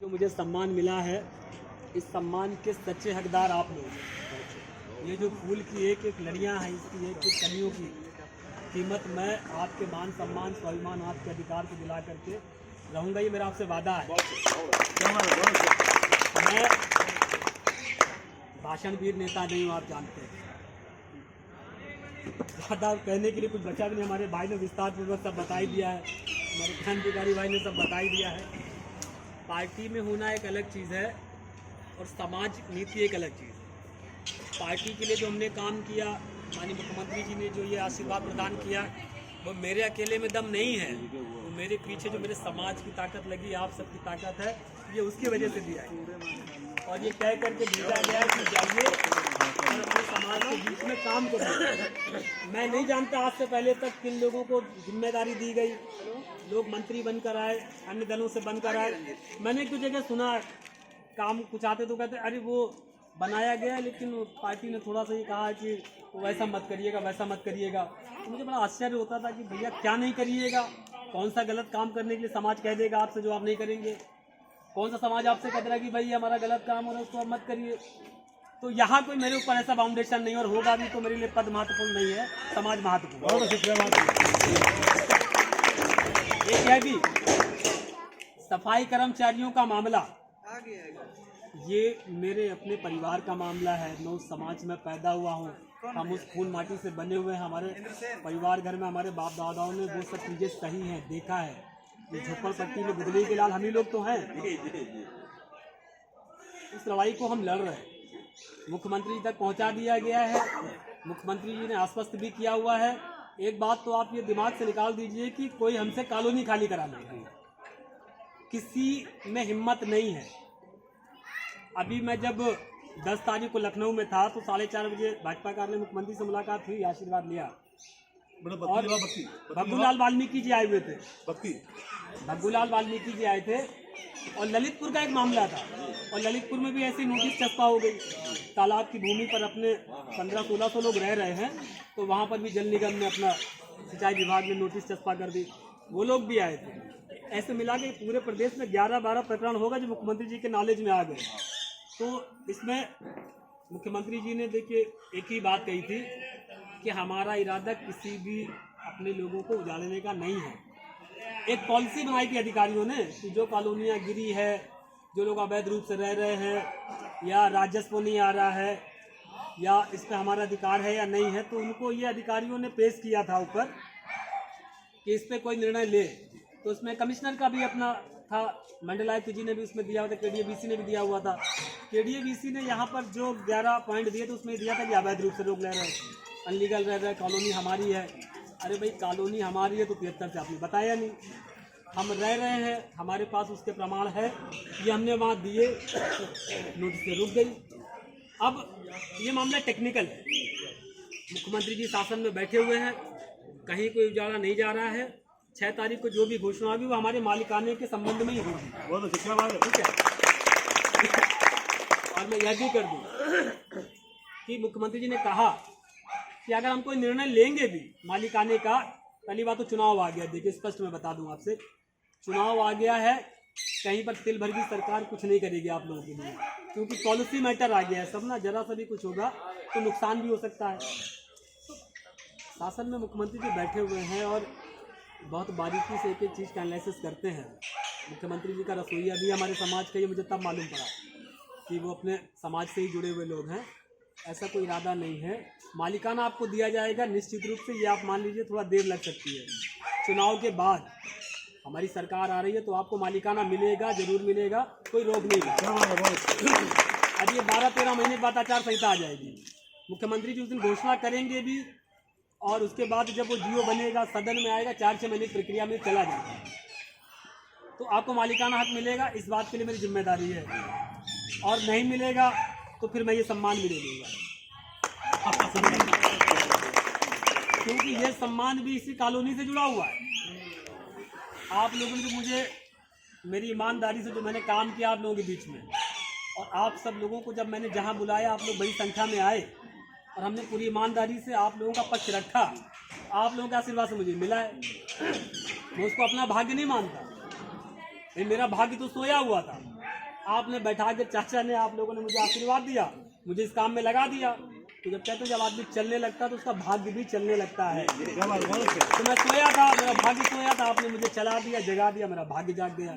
जो मुझे सम्मान मिला है, इस सम्मान के सच्चे हकदार आप लोग। ये जो फूल की एक एक लड़ियाँ हैं, इसकी एक एक कलियों की कीमत मैं आपके मान सम्मान स्वाभिमान आपके अधिकार को दिला करके रहूँगा। ये मेरा आपसे वादा है। मैं भाषणवीर नेता नहीं हूँ, आप जानते हैं। ज़्यादा कहने के लिए कुछ बचा भी नहीं। हमारे भाई ने विस्तार पूर्वक सब बता ही दिया है, हमारे क्रांतिकारी भाई ने सब बता ही दिया है। पार्टी में होना एक अलग चीज़ है और समाज नीति एक अलग चीज़ है। पार्टी के लिए जो हमने काम किया, माननीय मुख्यमंत्री जी ने जो ये आशीर्वाद प्रदान किया, वो मेरे अकेले में दम नहीं है। वो मेरे पीछे जो मेरे समाज की ताकत लगी, आप सबकी ताकत है, ये उसकी वजह से दिया है। और ये तय करके भेजा गया है कि जाइए और अपने समाज के बीच में काम करिए। मैं नहीं जानता आज से पहले तक किन लोगों को जिम्मेदारी दी गई, लोग मंत्री बनकर आए, अन्य दलों से बनकर आए। मैंने कुछ जगह सुना काम कुछ आते तो कहते अरे वो बनाया गया, लेकिन पार्टी ने थोड़ा सा ये कहा कि वैसा मत करिएगा, वैसा मत करिएगा। तो मुझे बड़ा आश्चर्य होता था कि भैया क्या नहीं करिएगा, कौन सा गलत काम करने के लिए समाज कह देगा आपसे जो आप नहीं करेंगे, कौन सा समाज आपसे कह देगा कि भाई हमारा गलत काम हो रहा है उसको आप मत करिए। तो यहाँ कोई मेरे ऊपर ऐसा फाउंडेशन नहीं, और होगा भी तो मेरे लिए पद महत्वपूर्ण नहीं है, समाज महत्वपूर्ण। एक है भी सफाई कर्मचारियों का मामला, ये मेरे अपने परिवार का मामला है। मैं उस समाज में पैदा हुआ हूँ, हम उस खून माटी से बने हुए हैं। हमारे परिवार घर में हमारे बाप दादाओं ने वो सब चीज़ें सही हैं, देखा है। ये झोपड़पट्टी में गुदली के लाल हम ही लोग तो हैं। इस लड़ाई को हम लड़ रहे हैं, मुख्यमंत्री जी तक पहुंचा दिया गया है। मुख्यमंत्री जी ने आश्वस्त भी किया हुआ है। एक बात तो आप ये दिमाग से निकाल दीजिए कि कोई हमसे कॉलोनी खाली कराना है, किसी में हिम्मत नहीं है। अभी मैं जब 10 तारीख को लखनऊ में था तो 4:30 बजे भाजपा कार्यालय मुख्यमंत्री से मुलाकात हुई, आशीर्वाद लिया। और भग्गूलाल वाल्मीकि जी आए हुए थे, भग्गूलाल वाल्मीकि जी आए थे। और ललितपुर का एक मामला था, और ललितपुर में भी ऐसी नोटिस चस्पा हो गई। तालाब की भूमि पर अपने 1500-1600 लोग रह रहे हैं, तो वहाँ पर भी जल निगम ने अपना सिंचाई विभाग ने नोटिस चस्पा कर दी, वो लोग भी आए थे। ऐसे मिला के पूरे प्रदेश में 11-12 प्रकरण होगा जो मुख्यमंत्री जी के नॉलेज में आ गए। तो इसमें मुख्यमंत्री जी ने देखिए एक ही बात कही थी कि हमारा इरादा किसी भी अपने लोगों को उजाड़ने का नहीं है। एक पॉलिसी बनाई थी अधिकारियों ने कि जो कॉलोनियाँ गिरी है, जो लोग अवैध रूप से रह रहे हैं, या राजस्व नहीं आ रहा है, या इस पर हमारा अधिकार है या नहीं है, तो उनको ये अधिकारियों ने पेश किया था ऊपर कि इस पर कोई निर्णय ले। तो उसमें कमिश्नर का भी अपना था, मंडलायुक्त जी ने भी उसमें दिया हुआ था, केडीएबीसी ने भी दिया हुआ था। केडीएबीसी ने यहाँ पर जो 11 पॉइंट दिए थे उसमें दिया था कि अवैध रूप से लोग रह रहे हैं, अनलीगल रह रहे हैं, कॉलोनी हमारी है। अरे भाई कॉलोनी हमारी है तो 73 से आपने बताया नहीं, हम रह रहे हैं, हमारे पास उसके प्रमाण है, ये हमने वहाँ दिए, नोटिस से रुक गई। अब ये मामला टेक्निकल है, मुख्यमंत्री जी शासन में बैठे हुए हैं, कहीं कोई उजाड़ा नहीं जा रहा है। 6 तारीख को जो भी घोषणा होगी वो हमारे मालिकाने के संबंध में ही होगी। वो तो शिक्षा बात है, ठीक है। और मैं यह भी कर दूं कि मुख्यमंत्री जी ने कहा कि अगर हम कोई निर्णय लेंगे भी मालिकाने का, पहली बात तो चुनाव आ गया। देखिए स्पष्ट मैं बता दूं आपसे, चुनाव आ गया है, कहीं पर तिल भर की सरकार कुछ नहीं करेगी आप लोगों के लिए, क्योंकि पॉलिसी मैटर आ गया है सब ना। जरा सा भी कुछ होगा तो नुकसान भी हो सकता है। शासन में मुख्यमंत्री जी बैठे हुए हैं और बहुत बारीकी से एक एक चीज़ का एनालिसिस करते हैं। मुख्यमंत्री जी का रसोईया भी हमारे समाज का, ये मुझे तब मालूम पड़ा कि वो अपने समाज से ही जुड़े हुए लोग हैं। ऐसा कोई इरादा नहीं है। मालिकाना आपको दिया जाएगा निश्चित रूप से, ये आप मान लीजिए थोड़ा देर लग सकती है। चुनाव के बाद हमारी सरकार आ रही है तो आपको मालिकाना मिलेगा, जरूर मिलेगा, कोई रोक नहीं है। अब ये 12-13 महीने के बाद आचार संहिता आ जाएगी, मुख्यमंत्री जी उस दिन घोषणा करेंगे भी, और उसके बाद जब वो जीओ बनेगा, सदन में आएगा, 4-6 महीने की प्रक्रिया में चला जाएगा, तो आपको मालिकाना हक मिलेगा। इस बात के लिए मेरी जिम्मेदारी है, और नहीं मिलेगा तो फिर मैं ये सम्मान भी दे दूँगा, क्योंकि ये सम्मान भी इसी कॉलोनी से जुड़ा हुआ है। आप लोगों ने जो मुझे मेरी ईमानदारी से जो मैंने काम किया आप लोगों के बीच में, और आप सब लोगों को जब मैंने जहाँ बुलाया आप लोग बड़ी संख्या में आए, और हमने पूरी ईमानदारी से आप लोगों का पक्ष रखा, आप लोगों के आशीर्वाद से मुझे मिला है। मैं उसको अपना भाग्य नहीं मानता, मेरा भाग्य तो सोया हुआ था। आपने बैठा के, चाचा ने, आप लोगों ने मुझे आशीर्वाद दिया, मुझे इस काम में लगा दिया। तो जब कहते हैं जब आदमी चलने लगता है तो उसका भाग्य भी चलने लगता है। तो मैं सोया था, मेरा भाग्य सोया था, आपने मुझे चला दिया, जगा दिया, मेरा भाग्य जाग गया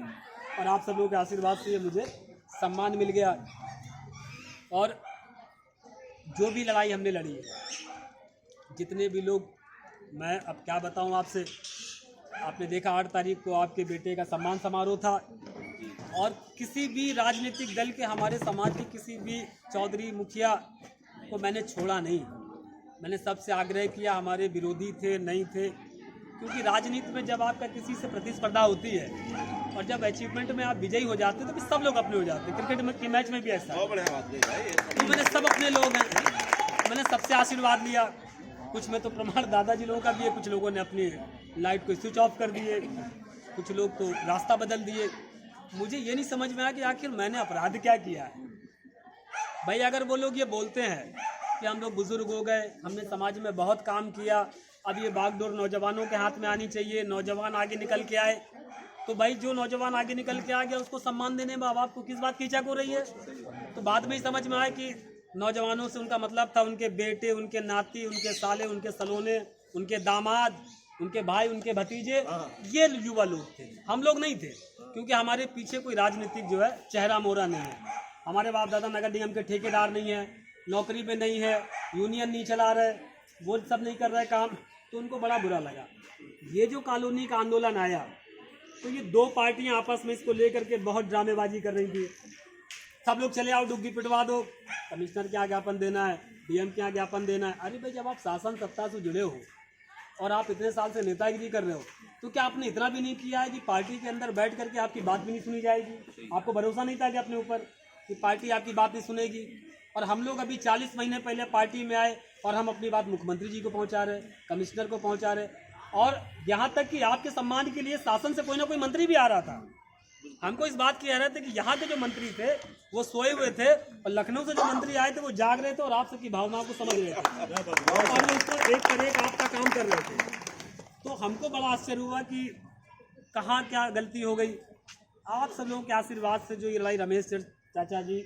और आप सब लोगों के आशीर्वाद से मुझे सम्मान मिल गया। और जो भी लड़ाई हमने लड़ी है, जितने भी लोग, मैं अब क्या बताऊं आपसे, आपने देखा 8 तारीख को आपके बेटे का सम्मान समारोह था और किसी भी राजनीतिक दल के, हमारे समाज के किसी भी चौधरी मुखिया को मैंने छोड़ा नहीं। मैंने सबसे आग्रह किया, हमारे विरोधी थे नहीं थे, क्योंकि राजनीति में जब आपका किसी से प्रतिस्पर्धा होती है और जब अचीवमेंट में आप विजयी हो जाते हैं तो फिर सब लोग अपने हो जाते हैं। क्रिकेट के मैच में भी ऐसा है। तो मैंने सब अपने लोग हैं, मैंने सबसे आशीर्वाद लिया। कुछ में तो प्रमाण दादाजी लोगों का भी है, कुछ लोगों ने अपनी लाइट को स्विच ऑफ कर दिए, कुछ लोग तो रास्ता बदल दिए। मुझे ये नहीं समझ में आया कि आखिर मैंने अपराध क्या किया है। भाई अगर वो लोग ये बोलते हैं कि हम लोग बुजुर्ग हो गए, हमने समाज में बहुत काम किया, अब ये बागडोर नौजवानों के हाथ में आनी चाहिए, नौजवान आगे निकल के आए, तो भाई जो नौजवान आगे निकल के आ गया उसको सम्मान देने में माँ बाप को किस बात की हिचक हो रही है। तो बाद में ही समझ में आया कि नौजवानों से उनका मतलब था उनके बेटे, उनके नाती, उनके साले, उनके सलोने, उनके दामाद, उनके भाई, उनके भतीजे, ये युवा लोग थे, हम लोग नहीं थे। क्योंकि हमारे पीछे कोई राजनीतिक जो है चेहरा मोहरा नहीं है, हमारे बाप दादा नगर निगम के ठेकेदार नहीं है, नौकरी पे नहीं है, यूनियन नहीं चला रहे, वो सब नहीं कर रहे काम। तो उनको बड़ा बुरा लगा। ये जो कॉलोनी का आंदोलन आया तो ये 2 पार्टियां आपस में इसको लेकर के बहुत ड्रामेबाजी कर रही थी। सब लोग चले आओ, डुग्गी पिटवा दो, कमिश्नर के यहाँ ज्ञापन देना है, डीएम के यहाँ ज्ञापन देना है। अरे भाई जब आप शासन सत्ता से जुड़े हो और आप इतने साल से नेतागिरी कर रहे हो तो क्या आपने इतना भी नहीं किया है कि पार्टी के अंदर बैठ करके आपकी बात भी नहीं सुनी जाएगी? आपको भरोसा नहीं था कि अपने ऊपर कि पार्टी आपकी बात नहीं सुनेगी? और हम लोग अभी 40 महीने पहले पार्टी में आए और हम अपनी बात मुख्यमंत्री जी को पहुंचा रहे, कमिश्नर को पहुंचा रहे, और यहाँ तक कि आपके सम्मान के लिए शासन से कोई ना कोई मंत्री भी आ रहा था। हमको इस बात की हैरत है कि यहाँ के जो मंत्री थे वो सोए हुए थे और लखनऊ से जो मंत्री आए थे वो जाग रहे थे और आप सबकी भावनाओं को समझ रहे थे और वो उसको एक पर एक आपका काम कर रहे थे। तो हमको बड़ा आश्चर्य हुआ कि कहाँ क्या गलती हो गई। आप सब लोगों के आशीर्वाद से जो ये लड़ाई, रमेश चाचा जी,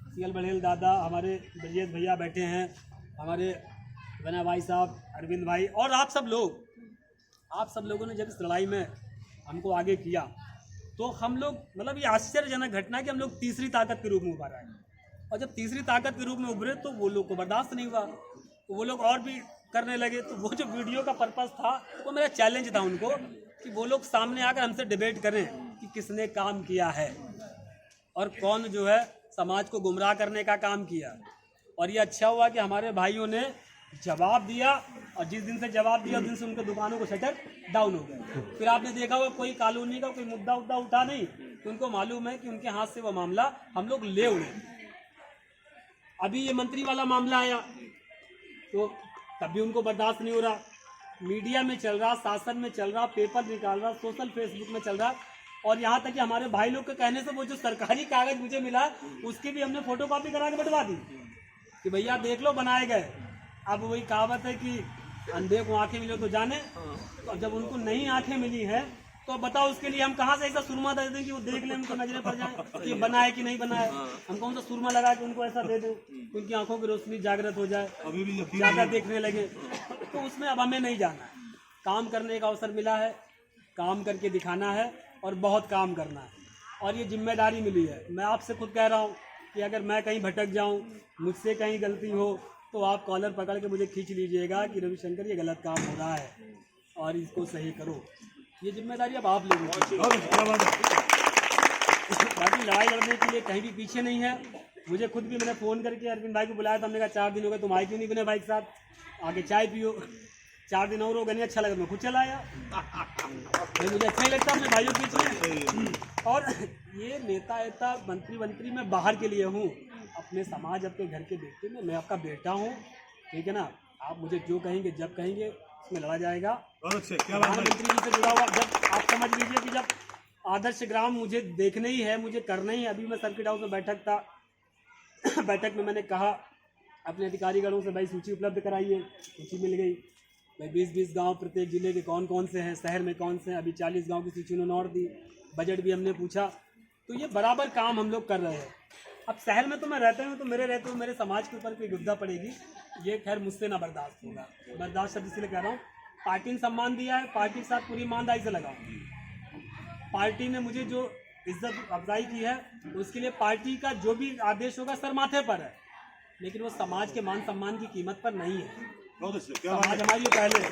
सीएल बड़ेल दादा, हमारे ब्रजेश भैया बैठे हैं, हमारे बना भाई साहब, अरविंद भाई, और आप सब लोगों ने जब इस लड़ाई में हमको आगे किया तो हम लोग, मतलब ये आश्चर्यजनक घटना है कि हम लोग तीसरी ताकत के रूप में उभर आए। और जब तीसरी ताकत के रूप में उभरे तो वो लोग को बर्दाश्त नहीं हुआ, तो वो लोग और भी करने लगे। तो वो जो वीडियो का पर्पस था वो मेरा चैलेंज था उनको कि वो लोग सामने आकर हमसे डिबेट करें कि किसने काम किया है और कौन जो है समाज को गुमराह करने का काम किया। और ये अच्छा हुआ कि हमारे भाइयों ने जवाब दिया, और जिस दिन से जवाब दिया उस दिन से उनके दुकानों को शटर डाउन हो गए। फिर आपने देखा हुआ कोई कॉलोनी का कोई मुद्दा उठा नहीं, तो उनको मालूम है कि उनके हाथ से वो मामला हम लोग ले उड़े। अभी ये मंत्री वाला मामला आया तो तब भी उनको बर्दाश्त नहीं हो रहा। मीडिया में चल रहा, शासन में चल रहा, पेपर निकाल रहा, सोशल फेसबुक में चल रहा, और यहाँ तक कि हमारे भाई लोग के कहने से वो जो सरकारी कागज मुझे मिला उसकी भी हमने फोटोकॉपी करा के बंटवा दी कि भैया देख लो बनाए गए। अब वही कहावत है कि अंधे को आंखें मिले तो जाने, तो जब उनको नहीं आंखें मिली है तो बताओ उसके लिए हम कहाँ से ऐसा सुरमा दे दें कि वो देख लें, उनको नजरें पड़ जाए कि बना है कि नहीं बना है। हम कौन सा सुरमा लगा के उनको ऐसा दे दें उनकी आंखों की रोशनी जागृत हो जाए, ज़्यादा देखने लगे। तो उसमें अब हमें नहीं जाना है, काम करने का अवसर मिला है, काम करके दिखाना है और बहुत काम करना है। और ये जिम्मेदारी मिली है। मैं आपसे खुद कह रहा हूँ कि अगर मैं कहीं भटक जाऊँ, मुझसे कहीं गलती हो, तो आप कॉलर पकड़ के मुझे खींच लीजिएगा कि रविशंकर ये गलत काम हो रहा है और इसको सही करो। ये जिम्मेदारी अब आप लोगों की। बाकी लड़ाई लड़ने के लिए कहीं भी पीछे नहीं है। मुझे खुद भी, मैंने फ़ोन करके अरविंद भाई को बुलाया था, हमने कहा 4 दिन हो गए तुम आए क्यों नहीं बने भाई के साथ, आके चाय पियो। 4 दिन और हो गए, नहीं अच्छा लगा, मैं खुद चला आया। मुझे अच्छा ही लगता अपने भाइयों के पीछे। और ये नेता मंत्री मैं बाहर के लिए हूँ, अपने समाज, अपने घर के बेटे में मैं आपका बेटा हूँ, ठीक है ना। आप मुझे जो कहेंगे जब कहेंगे उसमें लड़ा जाएगा। प्रधानमंत्री जी से जुड़ा हुआ, जब आप समझ लीजिए कि जब आदर्श ग्राम मुझे देखने ही है, मुझे करना ही है। अभी मैं सर्किट हाउस में बैठक था, बैठक में मैंने कहा अपने अधिकारीगणों से भाई सूची उपलब्ध कराइए, सूची मिल गई भाई 20-20 गांव प्रत्येक जिले के कौन कौन से हैं, शहर में कौन से हैं। अभी 40 गांव की सूची उन्होंने और दी। बजट भी हमने पूछा तो ये बराबर काम हम लोग कर रहे हैं। अब शहर में तो मैं रहता हूँ, तो मेरे रहते हुए मेरे समाज के ऊपर कोई गुद्दा पड़ेगी, ये खैर मुझसे ना बर्दाश्त होगा। बर्दाश्त शब्द इसलिए कह रहा हूँ, पार्टी ने सम्मान दिया है, पार्टी के साथ पूरी ईमानदारी से लगाऊँ। पार्टी ने मुझे जो इज्जत अफजाई की है, उसके लिए पार्टी का जो भी आदेश होगा सर माथे पर है, लेकिन वो समाज के मान सम्मान की कीमत पर नहीं है। समाज हमारे लिए पहले है।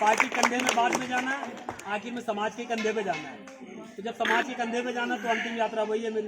पार्टी कंधे में बाद में जाना है, आखिर में समाज के कंधे पे जाना है। तो जब समाज के कंधे पे जाना तो अंतिम यात्रा वही है मेरी।